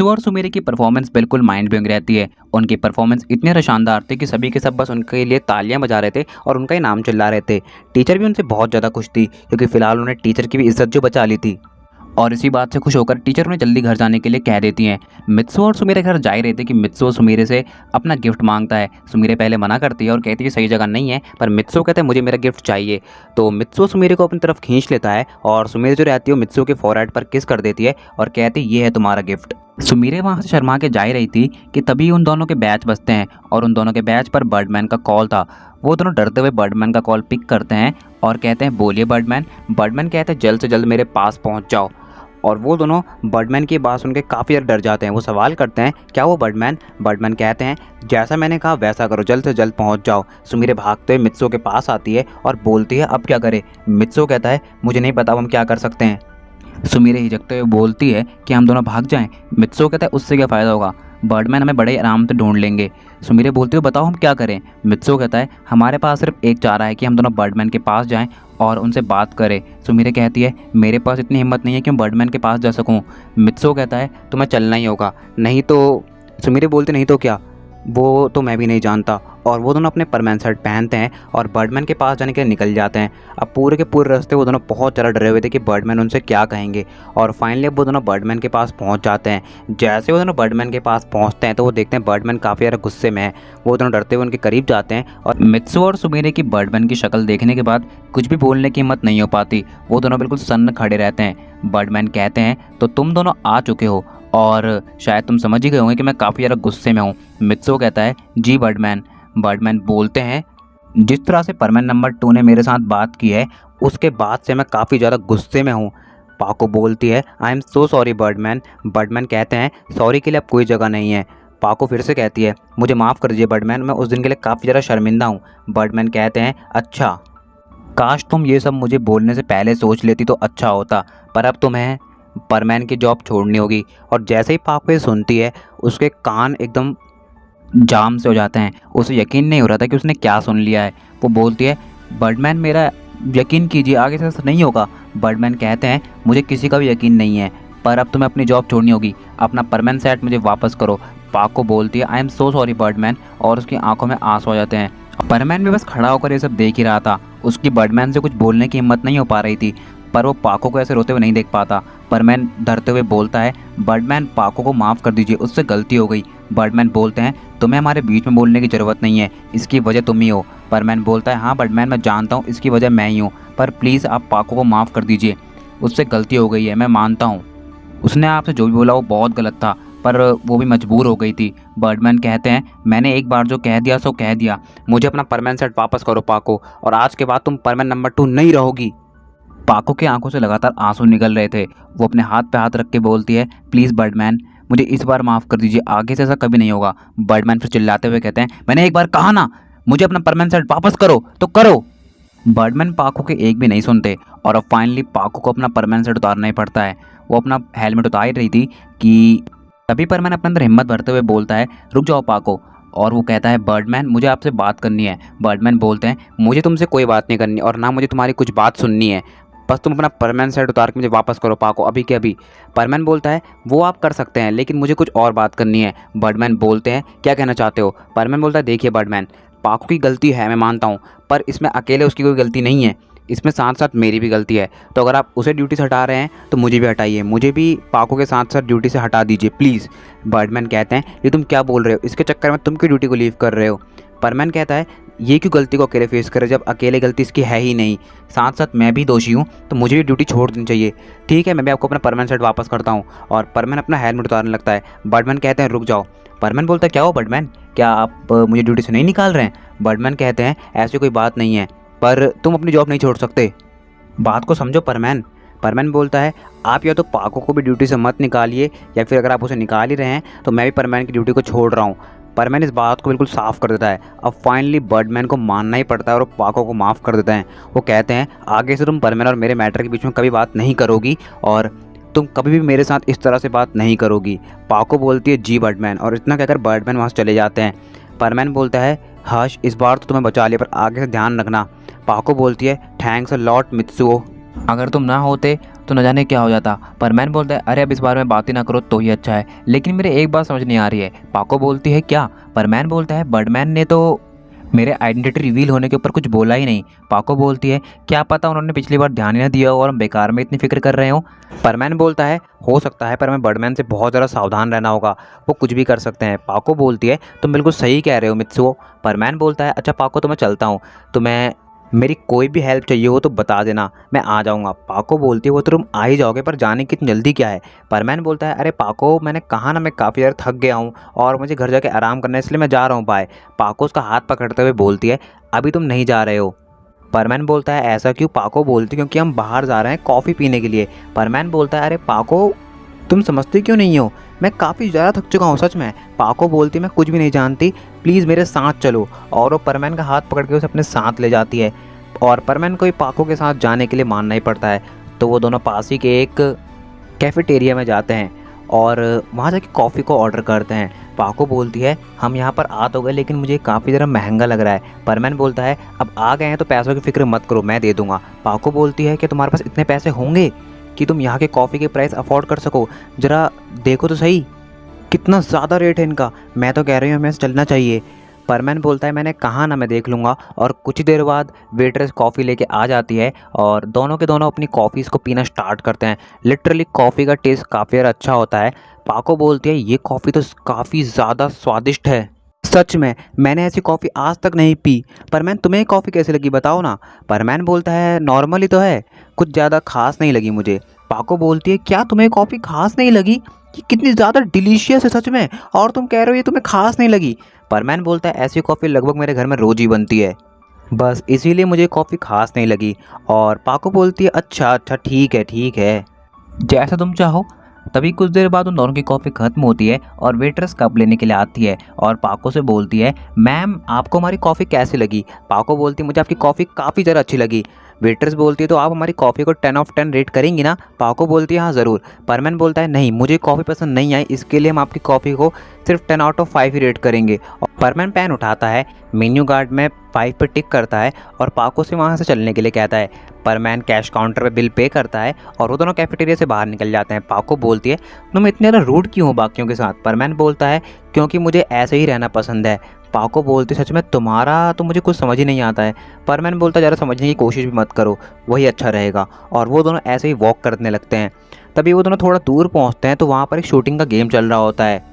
मित्सु और सुमेरे की परफॉर्मेंस बिल्कुल माइंड ब्लोइंग रहती है। उनकी परफॉर्मेंस इतने शानदार थे कि सभी के सब बस उनके लिए तालियां बजा रहे थे और उनका ही नाम चिल्ला रहे थे। टीचर भी उनसे बहुत ज़्यादा खुश थी क्योंकि फिलहाल उन्होंने टीचर की भी इज्जत जो बचा ली थी। और इसी बात से खुश होकर टीचर उन्हें जल्दी घर जाने के लिए कह देती हैं। मित्सु और सुमेरे घर जा ही रहे थे कि मित्सु और सुमेरे से अपना गिफ्ट मांगता है। सुमेरे पहले मना करती है और कहती है सही जगह नहीं है, पर मित्सु कहता है मुझे मेरा गिफ्ट चाहिए। तो मित्सु सुमेरे को अपनी तरफ खींच लेता है और सुमेरे जो रहती है वो मित्सु के फोरहेड पर किस कर देती है और कहती है ये है तुम्हारा गिफ्ट। सुमेरे वहाँ से शर्मा के जा ही रही थी कि तभी उन दोनों के बैच बजते हैं और उन दोनों के बैच पर बर्डमैन का कॉल था। वो दोनों डरते हुए बर्डमैन का कॉल पिक करते हैं और कहते हैं बोलिए बर्डमैन। बर्डमैन कहते हैं जल्द से जल्द मेरे पास पहुँच जाओ। और वो दोनों बर्डमैन की बात सुन के काफ़ी ज़्यादा डर जाते हैं। वो सवाल करते हैं क्या वो बर्डमैन? बर्डमैन कहते हैं जैसा मैंने कहा वैसा करो, जल्द से जल्द पहुंच जाओ। सुमेरे भागते हुए मित्सु के पास आती है और बोलती है अब क्या करें? मित्सु कहता है मुझे नहीं पता हम क्या कर सकते हैं। सुमेरे हिचकते हुए बोलती है कि हम दोनों भाग जाएं। मित्सु कहता है उससे क्या फ़ायदा होगा, बर्डमैन हमें बड़े आराम से ढूंढ लेंगे। सुमेरे बोलती है बताओ हम क्या करें? मित्सु कहता है हमारे पास सिर्फ एक चारा है कि हम दोनों बर्डमैन के पास जाएं और उनसे बात करें। सुमेरे कहती है मेरे पास इतनी हिम्मत नहीं है कि मैं बर्डमैन के पास जा सकूं। मित्सु कहता है तुम्हें चलना ही होगा, नहीं तो सुमेरे बोलती नहीं तो क्या, वो तो मैं भी नहीं जानता। और वो दोनों अपने परमानेंट शर्ट पहनते हैं और बर्डमैन के पास जाने के लिए निकल जाते हैं। अब पूरे के पूरे रास्ते वो दोनों बहुत ज़्यादा डरे हुए थे कि बर्डमैन उनसे क्या कहेंगे। और फाइनली अब वो दोनों बर्डमैन के पास पहुंच जाते हैं। जैसे वो दोनों बर्डमैन के पास पहुंचते हैं तो वो देखते हैं बर्डमैन काफ़ी ज़्यादा गुस्से में है। वो दोनों डरते हुए उनके करीब जाते हैं और मित्सु और सुमेरे की बर्डमैन की शक्ल देखने के बाद कुछ भी बोलने की हिम्मत नहीं हो पाती। वो दोनों बिल्कुल सन्न खड़े रहते हैं। बर्डमैन कहते हैं तो तुम दोनों आ चुके हो और शायद तुम समझ ही गए होंगे कि मैं काफ़ी ज़्यादा गुस्से में हूँ। मित्सु कहता है जी बर्डमैन। बर्डमैन बोलते हैं जिस तरह से परमैन नंबर 2 ने मेरे साथ बात की है उसके बाद से मैं काफ़ी ज़्यादा गुस्से में हूँ। पाको बोलती है I am so sorry Birdman. Birdman कहते हैं सॉरी के लिए अब कोई जगह नहीं है। पाको फिर से कहती है मुझे माफ़ कर दीजिए बर्डमैन, मैं उस दिन के लिए काफ़ी ज़्यादा शर्मिंदा हूँ। बर्डमैन कहते हैं अच्छा, काश तुम ये सब मुझे बोलने से पहले सोच लेती तो अच्छा होता, पर अब तुम्हें परमैन की जॉब छोड़नी होगी। और जैसे ही पाको ये सुनती है उसके कान एकदम जाम से हो जाते हैं। उसे यकीन नहीं हो रहा था कि उसने क्या सुन लिया है। वो बोलती है बर्डमैन मेरा यकीन कीजिए, आगे से ऐसा नहीं होगा। बर्डमैन कहते हैं मुझे किसी का भी यकीन नहीं है, पर अब तुम्हें अपनी जॉब छोड़नी होगी, अपना परमानेंट सेट मुझे वापस करो। पाको बोलती है I am so sorry Birdman और उसकी आंखों में आंसू आ जाते हैं। परमैन भी बस खड़ा होकर ये सब देख ही रहा था। उसकी बर्डमैन से कुछ बोलने की हिम्मत नहीं हो पा रही थी, पर वो पाको को ऐसे रोते हुए नहीं देख पाता। परमैन डरते हुए बोलता है बर्डमैन पाको को माफ़ कर दीजिए, उससे गलती हो गई। बर्डमैन बोलते हैं तुम्हें हमारे बीच में बोलने की ज़रूरत नहीं है, इसकी वजह तुम ही हो। परमैन बोलता है हाँ बर्डमैन मैं जानता हूँ इसकी वजह मैं ही हूँ, पर प्लीज़ आप पाको को माफ़ कर दीजिए, उससे गलती हो गई है, मैं मानता हूँ। उसने आपसे जो भी बोला वो बहुत गलत था, पर वो भी मजबूर हो गई थी। बर्डमैन कहते हैं मैंने एक बार जो कह दिया सो कह दिया, मुझे अपना परमैन सेट वापस करो पाको, और आज के बाद तुम परमैन नंबर 2 नहीं रहोगी। पाको की आंखों से लगातार आंसू निकल रहे थे। वो अपने हाथ पे हाथ रख के बोलती है प्लीज़ बर्डमैन मुझे इस बार माफ़ कर दीजिए, आगे से ऐसा कभी नहीं होगा। बर्डमैन फिर चिल्लाते हुए कहते हैं मैंने एक बार कहा ना, मुझे अपना परमैन सेट वापस करो तो करो। बर्डमैन पाको के एक भी नहीं सुनते और अब फाइनली पाको को अपना परमैन सेट उतारना ही पड़ता है। वो अपना हेलमेट उतार रही थी कि तभी परमैन अपने अंदर हिम्मत भरते हुए बोलता है रुक जाओ पाको, और वो कहता है बर्डमैन मुझे आपसे बात करनी है। बर्डमैन बोलते हैं मुझे तुमसे कोई बात नहीं करनी और ना मुझे तुम्हारी कुछ बात सुननी है, बस तुम अपना परमैन सेट उतार के मुझे वापस करो पाको, अभी के अभी। परमैन बोलता है वो आप कर सकते हैं लेकिन मुझे कुछ और बात करनी है। बर्डमैन बोलते हैं क्या कहना चाहते हो? परमैन बोलता है देखिए बर्डमैन, पाको की गलती है मैं मानता हूँ, पर इसमें अकेले उसकी कोई गलती नहीं है, इसमें साथ साथ मेरी भी गलती है। तो अगर आप उसे ड्यूटी से हटा रहे हैं तो मुझे भी हटाइए, मुझे भी पाको के साथ साथ ड्यूटी से हटा दीजिए प्लीज़। बर्डमैन कहते हैं ये तुम क्या बोल रहे हो, इसके चक्कर में तुम क्यों ड्यूटी को लीव कर रहे हो? परमैन कहता है ये क्यों गलती को अकेले फेस करे जब अकेले गलती इसकी है ही नहीं, साथ साथ मैं भी दोषी हूँ, तो मुझे भी ड्यूटी छोड़ देनी चाहिए। ठीक है मैं भी आपको अपना परमैन सेट वापस करता हूँ। और परमैन अपना हेलमेट उतारने लगता है। बर्डमैन कहते हैं रुक जाओ। परमैन बोलता है क्या हो बर्डमैन, क्या आप मुझे ड्यूटी से नहीं निकाल रहे हैं? बर्डमैन कहते हैं ऐसी कोई बात नहीं है, पर तुम अपनी जॉब नहीं छोड़ सकते, बात को समझो परमैन। परमैन बोलता है आप या तो पाको को भी ड्यूटी से मत निकालिए, या फिर अगर आप उसे निकाल ही रहे हैं तो मैं भी परमैन की ड्यूटी को छोड़ रहा हूँ। परमैन इस बात को बिल्कुल साफ कर देता है। अब फाइनली बर्डमैन को मानना ही पड़ता है और पाको को माफ़ कर देता है। वो कहते हैं आगे से तुम परमैन और मेरे मैटर के बीच में कभी बात नहीं करोगी और तुम कभी भी मेरे साथ इस तरह से बात नहीं करोगी। पाको बोलती है जी बर्डमैन, और इतना कहकर बर्डमैन वहाँ से चले जाते हैं। परमैन बोलता है हर्ष इस बार तो तुम्हें बचा लिया, पर आगे से ध्यान रखना। पाको बोलती है थैंक्स अ लॉट मित्सुओ, अगर तुम ना होते तो न जाने क्या हो जाता। परमैन बोलता है अरे अब इस बारे में बात ही ना करो तो ही अच्छा है, लेकिन मेरे एक बात समझ नहीं आ रही है। पाको बोलती है क्या? परमैन बोलता है बर्डमैन ने तो मेरे आइडेंटिटी रिवील होने के ऊपर कुछ बोला ही नहीं। पाको बोलती है क्या पता उन्होंने पिछली बार ध्यान ही ना दिया हो और हम बेकार में इतनी फिक्र कर रहे हो। परमैन बोलता है हो सकता है, पर हमें बर्डमैन से बहुत ज़्यादा सावधान रहना होगा, वो कुछ भी कर सकते हैं। पाको बोलती है तुम बिल्कुल सही कह रहे हो मित्सुओ। परमैन बोलता है अच्छा पाको तो मैं चलता हूँ, तुम्हें मेरी कोई भी हेल्प चाहिए हो तो बता देना, मैं आ जाऊँगा। पाको बोलती है वो तो तुम आ ही जाओगे, पर जाने की इतनी जल्दी क्या है? परमैन बोलता है अरे पाको मैंने कहा ना मैं काफ़ी ज़्यादा थक गया हूँ और मुझे घर जाके आराम करना है, इसलिए मैं जा रहा हूँ, बाय। पाको उसका हाथ पकड़ते हुए बोलती है अभी तुम नहीं जा रहे हो। परमैन बोलता है ऐसा क्यों? पाको बोलती क्योंकि हम बाहर जा रहे हैं कॉफ़ी पीने के लिए। परमैन बोलता है अरे पाको तुम समझते क्यों नहीं हो, मैं काफ़ी ज़्यादा थक चुका हूँ सच में। पाको बोलती मैं कुछ भी नहीं जानती, प्लीज़ मेरे साथ चलो। और वो परमैन का हाथ पकड़ के उसे अपने साथ ले जाती है और परमैन को ही पाको के साथ जाने के लिए मानना ही पड़ता है। तो वो दोनों पास ही के एक कैफ़ेटेरिया में जाते हैं और वहाँ जाके कॉफ़ी को ऑर्डर करते हैं। पाको बोलती है हम यहाँ पर आ तो गए लेकिन मुझे काफ़ी ज़रा महंगा लग रहा है। परमैन बोलता है अब आ गए हैं तो पैसों की फ़िक्र मत करो, मैं दे दूँगा। पाको बोलती है कि तुम्हारे पास इतने पैसे होंगे कि तुम यहाँ के कॉफ़ी के प्राइस अफोर्ड कर सको? ज़रा देखो तो सही कितना ज़्यादा रेट है इनका, मैं तो कह रही हूँ हमें चलना चाहिए। परमैन बोलता है मैंने कहा ना मैं देख लूँगा। और कुछ ही देर बाद वेट्रेस कॉफ़ी लेके आ जाती है और दोनों के दोनों अपनी कॉफ़ीज़ को पीना स्टार्ट करते हैं। लिटरली कॉफ़ी का टेस्ट काफ़ी ज़्यादा अच्छा होता है। पाको बोलती है ये कॉफ़ी तो काफ़ी ज़्यादा स्वादिष्ट है, सच में मैंने ऐसी कॉफ़ी आज तक नहीं पी। परमैन तुम्हें कॉफ़ी कैसी लगी बताओ ना। परमैन बोलता है नॉर्मल ही तो है, कुछ ज़्यादा खास नहीं लगी मुझे। पाको बोलती है क्या तुम्हें कॉफ़ी खास नहीं लगी? ये कितनी ज़्यादा डिलीशियस है सच में, और तुम कह रहे हो ये तुम्हें खास नहीं लगी। परमैन बोलता है ऐसी कॉफ़ी लगभग मेरे घर में रोज़ ही बनती है, बस इसीलिए मुझे कॉफ़ी खास नहीं लगी। और पाको बोलती है अच्छा अच्छा ठीक है जैसा तुम चाहो। तभी कुछ देर बाद उन दोनों की कॉफ़ी ख़त्म होती है और वेट्रेस कप लेने के लिए आती है और पाको से बोलती है मैम आपको हमारी कॉफ़ी कैसी लगी? पाको बोलती है मुझे आपकी कॉफ़ी काफ़ी ज़्यादा अच्छी लगी। वेट्रेस बोलती है तो आप हमारी कॉफ़ी को 10 ऑफ 10 रेट करेंगी ना? पाको बोलती है हाँ ज़रूर। परमैन बोलता है नहीं मुझे कॉफ़ी पसंद नहीं आई, इसके लिए हम आपकी कॉफ़ी को सिर्फ 10 आउट ऑफ 5 ही रेट करेंगे। और परमैन पेन उठाता है, मेन्यू कार्ड में 5 पर टिक करता है और पाको से वहाँ से चलने के लिए कहता है। परमैन कैश काउंटर पे बिल पे करता है और वो दोनों कैफेटेरिया से बाहर निकल जाते हैं। पाको बोलती है तुम इतने ज़्यादा रूड क्यों हो बाकियों के साथ? परमैन बोलता है क्योंकि मुझे ऐसे ही रहना पसंद है। पाको बोलती सच में तुम्हारा तो मुझे कुछ समझ ही नहीं आता है। परमैन बोलता ज़रा समझने की कोशिश भी मत करो, वही अच्छा रहेगा। और वो दोनों ऐसे ही वॉक करने लगते हैं। तभी वो दोनों थोड़ा दूर पहुँचते हैं तो वहाँ पर एक शूटिंग का गेम चल रहा होता है।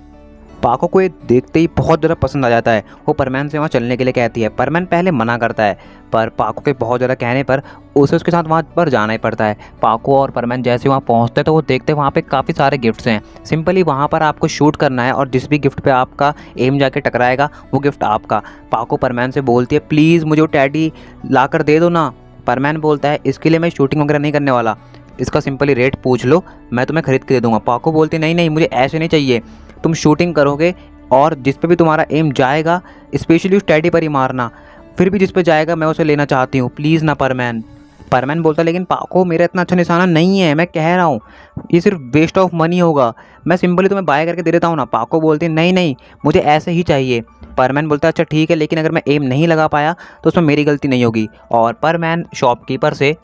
पाको को ये देखते ही बहुत ज़्यादा पसंद आ जाता है। वो परमैन से वहाँ चलने के लिए कहती है। परमैन पहले मना करता है पर पाको के बहुत ज़्यादा कहने पर उसे उसके साथ वहाँ पर जाना ही पड़ता है। पाको और परमैन जैसे वहाँ पहुँचते हैं तो वो देखते हैं वहाँ पे काफ़ी सारे गिफ्ट्स हैं। सिंपली वहाँ पर आपको शूट करना है और जिस भी गिफ्ट पे आपका एम जाके टकराएगा वो गिफ्ट आपका। पाको परमैन से बोलती है प्लीज़ मुझे वो टैडी ला कर दे दो ना। परमैन बोलता है इसके लिए मैं शूटिंग वगैरह नहीं करने वाला, इसका सिंपली रेट पूछ लो, मैं तुम्हें खरीद के दे दूँगा। पाको बोलती है नहीं नहीं मुझे ऐसे नहीं चाहिए, तुम शूटिंग करोगे और जिस पे भी तुम्हारा एम जाएगा स्पेशली उस टैडी पर ही मारना, फिर भी जिस पे जाएगा मैं उसे लेना चाहती हूँ, प्लीज़ ना परमैन। परमैन बोलता लेकिन पाको मेरा इतना अच्छा निशाना नहीं है, मैं कह रहा हूँ ये सिर्फ वेस्ट ऑफ मनी होगा, मैं सिंपली तुम्हें बाय करके दे देता हूँ ना। पाको बोलती है नहीं नहीं मुझे ऐसे ही चाहिए। परमैन बोलता है अच्छा ठीक है, लेकिन अगर मैं एम नहीं लगा पाया तो उसमें मेरी गलती नहीं होगी। और परमैन शॉपकीपर से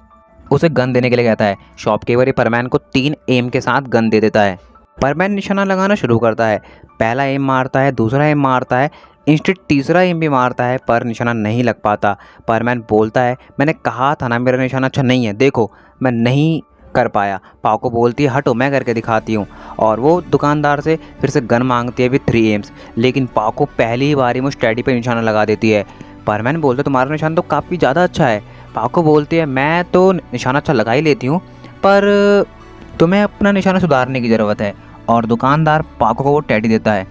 उसे गन देने के लिए कहता है। शॉपकीपर ही परमैन को 3 एम के साथ गन दे देता है। परमैन निशाना लगाना शुरू करता है, पहला एम मारता है, दूसरा एम मारता है, इंस्टेंट तीसरा एम भी मारता है पर निशाना नहीं लग पाता। परमैन बोलता है मैंने कहा था ना मेरा निशाना अच्छा नहीं है, देखो मैं नहीं कर पाया। पाको बोलती है हटो मैं करके दिखाती हूँ और वो दुकानदार से फिर से गन मांगती है विद 3 एम्स, लेकिन पाको पहली ही बारी में उस टैडी पे निशाना लगा देती है। परमैन बोलते तुम्हारा निशाना तो काफ़ी ज़्यादा अच्छा है। पाको बोलती है मैं तो निशाना अच्छा लगा ही लेती हूँ पर तुम्हें अपना निशाना सुधारने की ज़रूरत है। और दुकानदार पाको को वो टैडी देता है,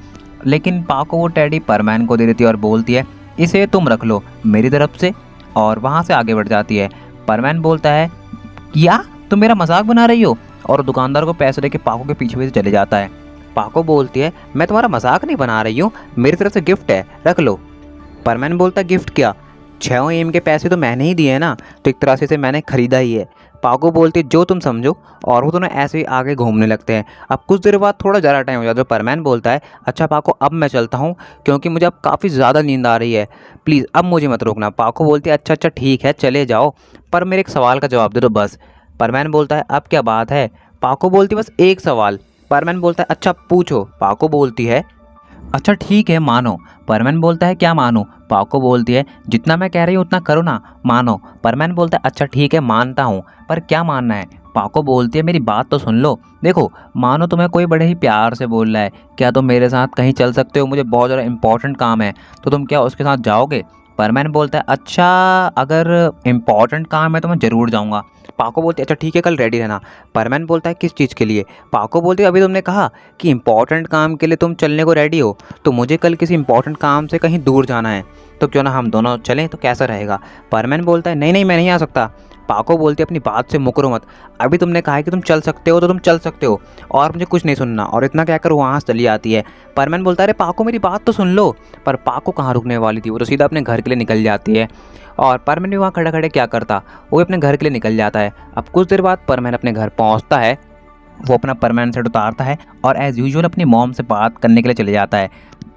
लेकिन पाको वो टैडी परमैन को दे देती है और बोलती है इसे तुम रख लो मेरी तरफ से, और वहाँ से आगे बढ़ जाती है। परमैन बोलता है क्या तुम मेरा मजाक बना रही हो, और दुकानदार को पैसे देके पाको के पीछे पीछे चले जाता है। पाको बोलती है मैं तुम्हारा मजाक नहीं बना रही हूँ, मेरी तरफ से गिफ्ट है रख लो। परमैन बोलता है गिफ्ट क्या, 6 एम के पैसे तो मैंने ही दिए हैं ना, तो एक तरह से इसे मैंने ख़रीदा ही है। पाको बोलती है जो तुम समझो, और वो दोनों ऐसे ही आगे घूमने लगते हैं। अब कुछ देर बाद थोड़ा ज़्यादा टाइम हो जाता है। परमैन बोलता है अच्छा पाको अब मैं चलता हूँ क्योंकि मुझे अब काफ़ी ज़्यादा नींद आ रही है, प्लीज़ अब मुझे मत रोकना। पाको बोलती है अच्छा अच्छा ठीक है चले जाओ, पर मेरे एक सवाल का जवाब दे दो बस। परमैन बोलता है अब क्या बात है। पाको बोलती है बस एक सवाल। परमैन बोलता है अच्छा पूछो। पाको बोलती है अच्छा ठीक है मानो। परमैन बोलता है क्या मानो। पाको बोलती है जितना मैं कह रही हूँ उतना करो ना, मानो। परमैन बोलता है अच्छा ठीक है मानता हूँ, पर क्या मानना है। पाको बोलती है मेरी बात तो सुन लो। देखो मानो तुम्हें कोई बड़े ही प्यार से बोल रहा है, क्या तुम मेरे साथ कहीं चल सकते हो, मुझे बहुत ज़्यादा इंपॉर्टेंट काम है, तो तुम क्या उसके साथ जाओगे। परमैन बोलता है अच्छा अगर इम्पॉर्टेंट काम है तो मैं ज़रूर जाऊँगा। पाको बोलती है अच्छा ठीक है कल रेडी रहना। परमैन बोलता है किस चीज़ के लिए। पाको बोलती है अभी तुमने कहा कि इम्पॉर्टेंट काम के लिए तुम चलने को रेडी हो, तो मुझे कल किसी इंपॉर्टेंट काम से कहीं दूर जाना है, तो क्यों ना हम दोनों चलें, तो कैसा रहेगा। परमैन बोलता है नहीं नहीं मैं नहीं आ सकता। पाको बोलती है अपनी बात से मुकरो मत, अभी तुमने कहा है कि तुम चल सकते हो तो तुम चल सकते हो, और मुझे कुछ नहीं सुनना, और इतना कहकर वहाँ से चली आती है। परमैन बोलता है अरे पाको मेरी बात तो सुन लो। पर पाको कहाँ रुकने वाली थी, वो तो सीधा अपने घर के लिए निकल जाती है। और परमैन भी वहाँ खड़े खड़े क्या करता, वो भी अपने घर के लिए निकल जाता है। अब कुछ देर बाद परमैन अपने घर पहुँचता है, वो अपना परमानेंट सेट उतारता है और एज़ यूजुअल अपनी मॉम से बात करने के लिए चले जाता है।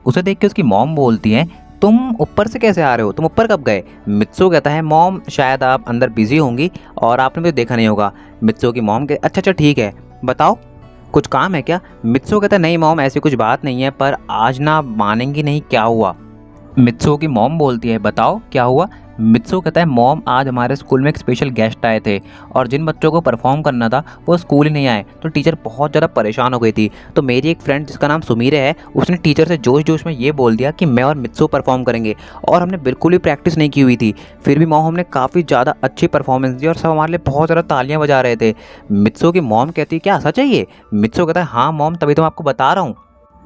उसे देख के उसकी मॉम बोलती है तुम ऊपर से कैसे आ रहे हो, तुम ऊपर कब गए। मित्सो कहता है मॉम शायद आप अंदर बिजी होंगी और आपने मुझे देखा नहीं होगा। मित्सो की मॉम कहती अच्छा अच्छा ठीक है बताओ कुछ काम है क्या। मित्सो कहता है नहीं मॉम ऐसी कुछ बात नहीं है, पर आज ना मानेंगी नहीं क्या हुआ। मित्सो की मॉम बोलती है बताओ क्या हुआ। मित्सो कहता है मॉम आज हमारे स्कूल में एक स्पेशल गेस्ट आए थे, और जिन बच्चों को परफॉर्म करना था वो स्कूल ही नहीं आए, तो टीचर बहुत ज़्यादा परेशान हो गई थी। तो मेरी एक फ्रेंड जिसका नाम सुमीरे है, उसने टीचर से जोश जोश में ये बोल दिया कि मैं और मित्सो परफॉर्म करेंगे, और हमने बिल्कुल ही प्रैक्टिस नहीं की हुई थी। फिर भी मॉम हमने काफ़ी ज़्यादा अच्छी परफॉर्मेंस दी और सब हमारे लिए बहुत ज़्यादा तालियाँ बजा रहे थे। मित्सो की मॉम कहती है क्या सच है ये। मित्सो कहता है हाँ मॉम तभी तो मैं आपको बता रहा हूँ।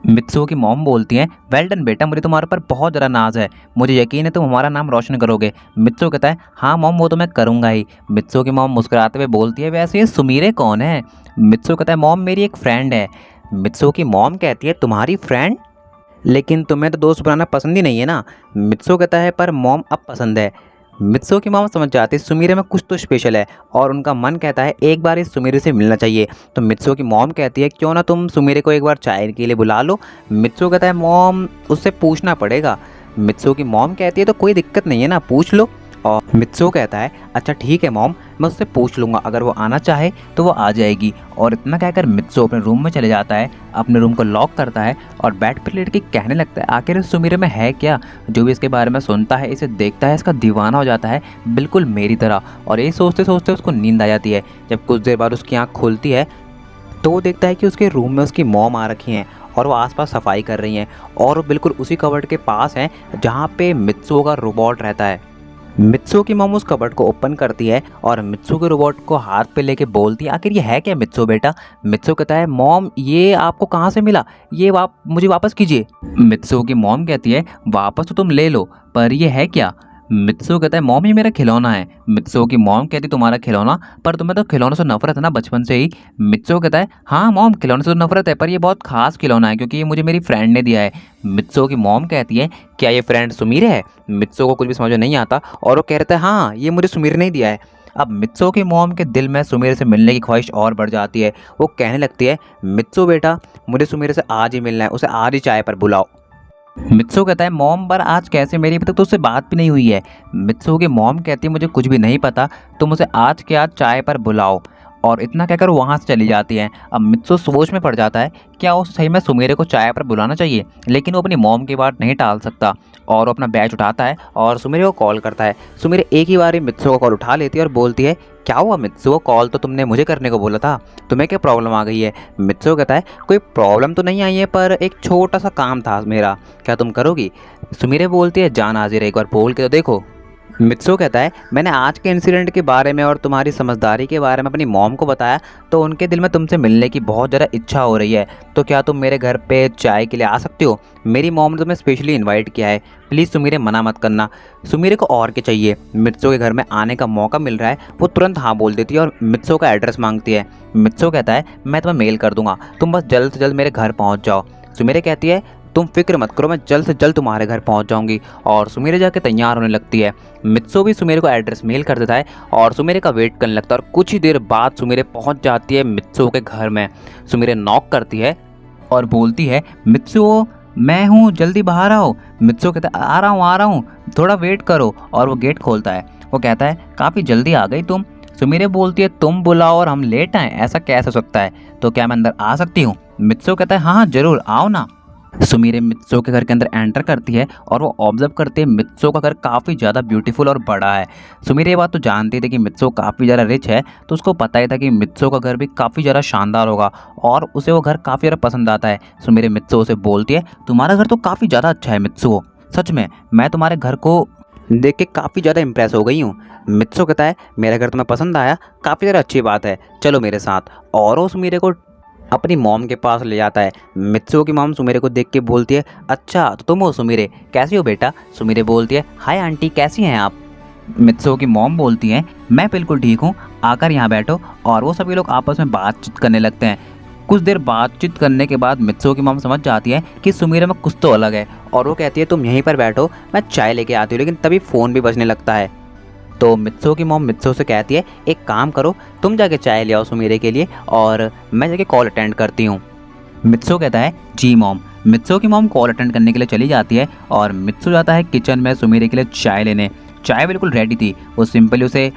मित्सो की मॉम बोलती हैं वेल डन बेटा, मुझे तुम्हारे ऊपर बहुत ज़्यादा नाज है, मुझे यकीन है तुम हमारा नाम रोशन करोगे। मित्सो कहता है हाँ मॉम वो तो मैं करूँगा ही। मित्सो की मॉम मुस्कुराते हुए बोलती है वैसे ये सुमीरे कौन है। मित्सो कहता है मॉम मेरी एक फ्रेंड है। मित्सो की मॉम कहती है तुम्हारी फ्रेंड, लेकिन तुम्हें तो दोस्त बनाना पसंद ही नहीं है ना। मित्सो कहता है पर मॉम अब पसंद है। मित्सो की मॉम समझ जाती है सुमीरे में कुछ तो स्पेशल है, और उनका मन कहता है एक बार इस सुमीरे से मिलना चाहिए। तो मित्सो की मॉम कहती है क्यों ना तुम सुमीरे को एक बार चाय के लिए बुला लो। मित्सो कहता है मॉम उससे पूछना पड़ेगा। मित्सो की मॉम कहती है तो कोई दिक्कत नहीं है ना, पूछ लो। और मित्सो कहता है अच्छा ठीक है मॉम मैं उससे पूछ लूँगा, अगर वो आना चाहे तो वो आ जाएगी। और इतना कहकर मित्सो अपने रूम में चले जाता है, अपने रूम को लॉक करता है और बेड पर लेट के कहने लगता है आखिर इस सुमीरे में है क्या। जो भी इसके बारे में सुनता है, इसे देखता है, इसका दीवाना हो जाता है बिल्कुल मेरी तरह। और ये सोचते सोचते उसको नींद आ जाती है। जब कुछ देर बाद उसकी आँख खुलती है तो वो देखता है कि उसके रूम में उसकी मॉम आ रखी हैं और वो आसपास सफाई कर रही हैं, और वो बिल्कुल उसी कबर्ड के पास हैं जहाँ पे मित्सो का रोबोट रहता है। मित्सो की मॉम उस कबर्ड को ओपन करती है और मित्सो के रोबोट को हाथ पे लेके बोलती है आखिर ये है क्या मित्सो बेटा। मित्सो कहता है मॉम ये आपको कहाँ से मिला, ये मुझे वापस कीजिए। मित्सो की मॉम कहती है वापस तो तुम ले लो, पर ये है क्या। मित्सो कहता है मॉम ये मेरा खिलौना है। मित्सो की मॉम कहती तुम्हारा खिलौना, पर तुम्हें तो खिलौनों से नफरत है ना बचपन से ही। मित्सो कहता है हाँ मॉम खिलौने से तो नफरत है, पर ये बहुत खास खिलौना है क्योंकि ये मुझे मेरी फ्रेंड ने दिया है। मित्सो की मॉम कहती है क्या ये फ्रेंड सुमीर है। मित्सो को कुछ भी समझ में नहीं आता और वो कहता है हाँ ये मुझे सुमीर ने ही दिया है। अब मित्सो की मॉम के दिल में सुमीर से मिलने की ख्वाहिश और बढ़ जाती है। वो कहने लगती है मित्सो बेटा मुझे सुमीर से आज ही मिलना है, उसे आज ही चाय पर बुलाओ। मित्सो कहता है मॉम पर आज कैसे, मेरी अभी तक तो उससे बात भी नहीं हुई है। मित्सो की मॉम कहती है मुझे कुछ भी नहीं पता, तुम उसे आज के आज चाय पर बुलाओ। और इतना कहकर वहाँ से चली जाती हैं। अब मित्सो सोच में पड़ जाता है क्या उसे सही में सुमीरे को चाय पर बुलाना चाहिए, लेकिन वो अपनी मॉम की बात नहीं टाल सकता और वो अपना बैच उठाता है और सुमीरे को कॉल करता है। सुमीरे एक ही बार मित्सो को कॉल उठा लेती है और बोलती है क्या हुआ मित्सो, कॉल तो तुमने मुझे करने को बोला था, तुम्हें क्या प्रॉब्लम आ गई है। मित्सो कहता है कोई प्रॉब्लम तो नहीं आई है, पर एक छोटा सा काम था मेरा, क्या तुम करोगी। सुमीरे बोलती है जान हाजिर है, एक बार बोल के तो देखो। मित्सो कहता है मैंने आज के इंसिडेंट के बारे में और तुम्हारी समझदारी के बारे में अपनी मॉम को बताया, तो उनके दिल में तुमसे मिलने की बहुत ज़्यादा इच्छा हो रही है, तो क्या तुम मेरे घर पे चाय के लिए आ सकती हो। मेरी मॉम ने तुम्हें स्पेशली इनवाइट किया है, प्लीज़ सुमीरे मना मत करना। सुमीरे को और क्या चाहिए, मित्सो के घर में आने का मौका मिल रहा है, वो तुरंत हाँ बोल देती है और मित्सो का एड्रेस मांगती है। मित्सो कहता है मैं तुम्हें मेल कर दूंगा, तुम बस जल्द से जल्द मेरे घर पहुँच जाओ। सुमीरे कहती है तुम फिक्र मत करो, मैं जल्द से जल्द तुम्हारे घर पहुंच जाऊंगी। और सुमीरे जाके तैयार होने लगती है। मित्सो भी सुमीरे को एड्रेस मेल कर देता है और सुमीरे का वेट करने लगता है, और कुछ ही देर बाद सुमीरे पहुंच जाती है मित्सो के घर में। सुमीरे नॉक करती है और बोलती है मित्सो मैं हूँ, जल्दी बाहर आओ। मित्सो कहता है आ रहा हूँ थोड़ा वेट करो, और वो गेट खोलता है। वो कहता है काफ़ी जल्दी आ गई तुम। सुमिरे बोलती है तुम बुलाओ और हम लेट आए, ऐसा कैसे हो सकता है, तो क्या मैं अंदर आ सकती हूँ। मित्सुओ कहता है हाँ हाँ जरूर आओ ना। सुमिरे मित्सुओ के घर के अंदर एंटर करती है और वो ऑब्जर्व करती है मित्सुओ का घर काफ़ी ज़्यादा ब्यूटीफुल और बड़ा है। सुमिरे ये बात तो जानती थी कि मित्सुओ काफ़ी ज़्यादा रिच है, तो उसको पता ही था कि मित्सुओ का घर भी काफ़ी ज़्यादा शानदार होगा और उसे वो घर काफ़ी ज़्यादा पसंद आता है। सुमिरे मित्सुओ से बोलती है तुम्हारा घर तो काफ़ी ज़्यादा अच्छा है मित्सुओ, सच में मैं तुम्हारे घर को देख के काफ़ी ज़्यादा इम्प्रेस हो गई हूँ। मित्सुओ कहता है मेरा घर तुम्हें पसंद आया, काफ़ी ज़्यादा अच्छी बात है, चलो मेरे साथ। और वो सुमिरे को अपनी मॉम के पास ले जाता है। मित्सुओ की मॉम सुमिरे को देख के बोलती है अच्छा तो तुम हो सुमिरे, कैसी हो बेटा। सुमिरे बोलती है हाय आंटी कैसी हैं आप। मित्सुओ की मॉम बोलती है मैं बिल्कुल ठीक हूँ, आकर यहाँ बैठो। और वो सभी लोग आपस में बातचीत करने लगते हैं। कुछ देर बातचीत करने के बाद मित्सुओ की मॉम समझ जाती है कि सुमिरे में कुछ तो अलग है और वो कहती है तुम यहीं पर बैठो, मैं चाय लेके आती हूँ। लेकिन तभी फ़ोन भी बजने लगता है। तो मित्सुओ की मॉम मित्सुओ से कहती है एक काम करो, तुम जाके चाय ले आओ सुमिरे के लिए और मैं जाके कॉल अटेंड करती हूँ। मित्सुओ कहता है जी मॉम। मित्सुओ की मॉम कॉल अटेंड करने के लिए चली जाती है और मित्सुओ जाता है किचन में सुमिरे के लिए चाय लेने। चाय बिल्कुल रेडी थी, वो सिंपली उसे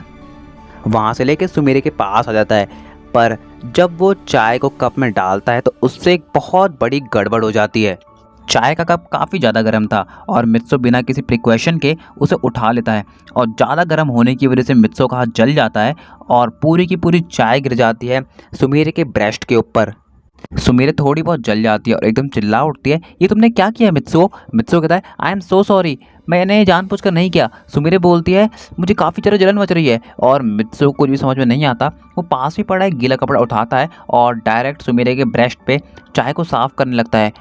वहाँ से लेके सुमिरे के पास आ जाता है। पर जब वो चाय को कप में डालता है तो उससे एक बहुत बड़ी गड़बड़ हो जाती है। चाय का कप काफ़ी ज़्यादा गर्म था और मित्सुओ बिना किसी प्रिकॉशन के उसे उठा लेता है और ज़्यादा गर्म होने की वजह से मित्सुओ का हाथ जल जाता है और पूरी की पूरी चाय गिर जाती है सुमिरे के ब्रेस्ट के ऊपर। सुमिरे थोड़ी बहुत जल जाती है और एकदम चिल्ला उठती है ये तुमने क्या किया मित्सुओ। मित्सुओ कहता है आई एम सो सॉरी, मैंने जानबूझकर नहीं किया। सुमिरे बोलती है मुझे काफ़ी ज़्यादा जलन मच रही है और मित्सुओ को भी समझ में नहीं आता। वो पास ही पड़ा है गीला कपड़ा उठाता है और डायरेक्ट सुमिरे के ब्रेस्ट पे चाय को साफ़ करने लगता है।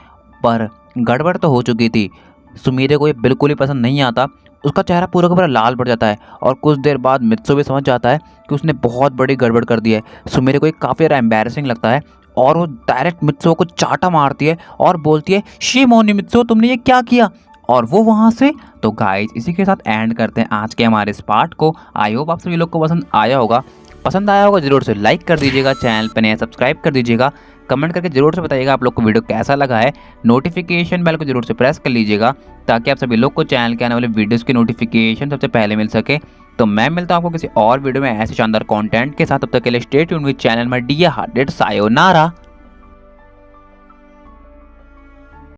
पर गड़बड़ तो हो चुकी थी, सुमिरे को ये बिल्कुल ही पसंद नहीं आता। उसका चेहरा पूरा का पूरा लाल पड़ जाता है और कुछ देर बाद मित्सुओ भी समझ जाता है कि उसने बहुत बड़ी गड़बड़ कर दी है। सुमिरे को ये काफ़ी ज़्यादा एम्बैरेसिंग लगता है और वो डायरेक्ट मित्सुओ को चाटा मारती है और बोलती है शेम ऑन यू मित्सुओ, तुमने ये क्या किया। और वो वहाँ से तो गाइस इसी के साथ एंड करते हैं आज के हमारे इस पार्ट को। आई होप आप सभी लोग को पसंद आया होगा। पसंद आया होगा ज़रूर से लाइक कर दीजिएगा, चैनल पर नया सब्सक्राइब कर दीजिएगा, कमेंट करके ज़रूर से बताइएगा आप लोग को वीडियो कैसा लगा है। नोटिफिकेशन बेल को जरूर से प्रेस कर लीजिएगा ताकि आप सभी लोग को चैनल के आने वाले वीडियोज़ की नोटिफिकेशन सबसे पहले मिल सके। तो मैं मिलता हूँ आपको किसी और वीडियो में ऐसे शानदार कंटेंट के साथ। तब तक के लिए स्टे ट्यून्ड विद चैनल में डियर हार्टेड सायोनारा।